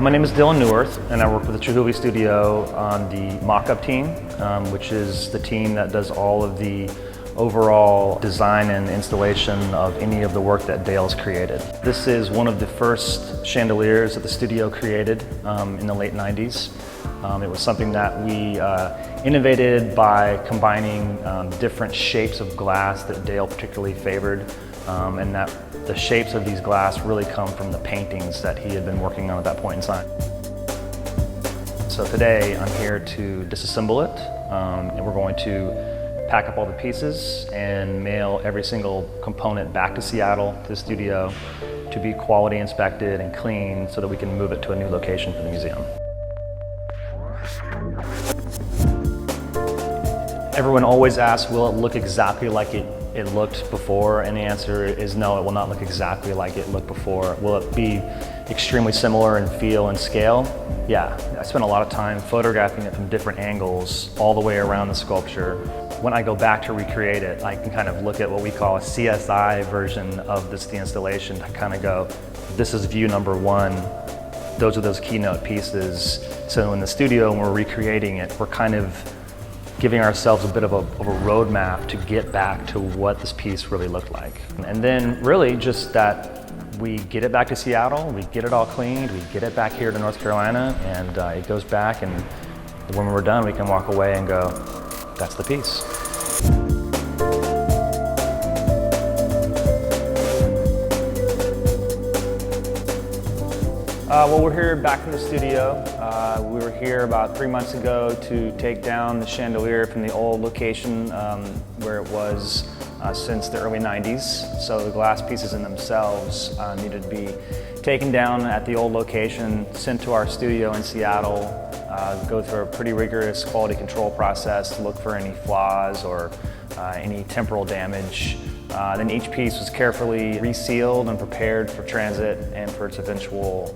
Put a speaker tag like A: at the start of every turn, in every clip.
A: My name is Dylan Neuwirth, and I work with the Chihuly studio on the mock-up team, which is the team that does all of the overall design and installation of any of the work that Dale's created. This is one of the first chandeliers that the studio created in the late 90s. It was something that we innovated by combining different shapes of glass that Dale particularly favored, and that the shapes of these glass really come from the paintings that he had been working on at that point in time. So today I'm here to disassemble it, and we're going to pack up all the pieces and mail every single component back to Seattle, to the studio, to be quality inspected and cleaned so that we can move it to a new location for the museum. Everyone always asks, will it look exactly like it looked before? And the answer is no, it will not look exactly like it looked before. Will it be extremely similar in feel and scale? Yeah, I spent a lot of time photographing it from different angles all the way around the sculpture. When I go back to recreate it, I can kind of look at what we call a CSI version of the installation to kind of go, this is view number one. Those are those keynote pieces. So in the studio, when we're recreating it, we're kind of giving ourselves a bit of a roadmap to get back to what this piece really looked like. And then really just that we get it back to Seattle, we get it all cleaned, we get it back here to North Carolina, and it goes back, and when we're done, we can walk away and go, that's the piece. Well, we're here back in the studio. We were here about 3 months ago to take down the chandelier from the old location where it was since the early 90s. So the glass pieces in themselves needed to be taken down at the old location, sent to our studio in Seattle, go through a pretty rigorous quality control process to look for any flaws or any temporal damage. Then each piece was carefully resealed and prepared for transit and for its eventual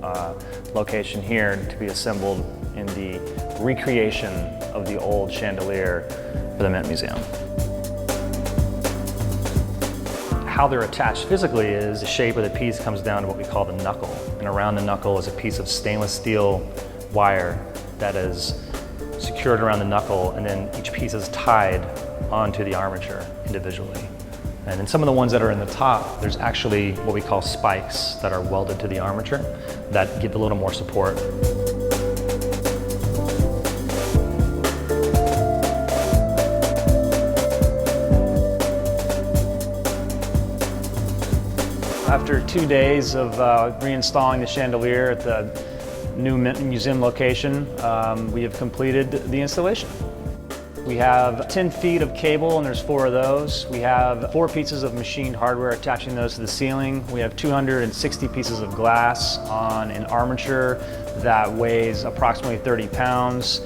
A: location here to be assembled in the recreation of the old chandelier for the Mint Museum. How they're attached physically is the shape of the piece comes down to what we call the knuckle. And around the knuckle is a piece of stainless steel wire that is secured around the knuckle, and then each piece is tied onto the armature individually. And in some of the ones that are in the top, there's actually what we call spikes that are welded to the armature that give a little more support. After 2 days of reinstalling the chandelier at the new Mint Museum location, we have completed the installation. We have 10 feet of cable, and there's 4 of those. We have 4 pieces of machined hardware attaching those to the ceiling. We have 260 pieces of glass on an armature that weighs approximately 30 pounds.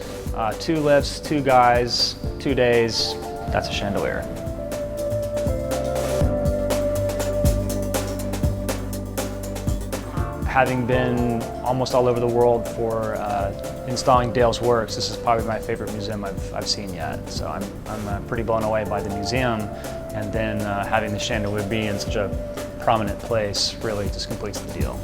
A: 2 lifts, 2 guys, 2 days. That's a chandelier. Having been almost all over the world for installing Dale's works, this is probably my favorite museum I've seen yet. So I'm pretty blown away by the museum, and then having the chandelier be in such a prominent place really just completes the deal.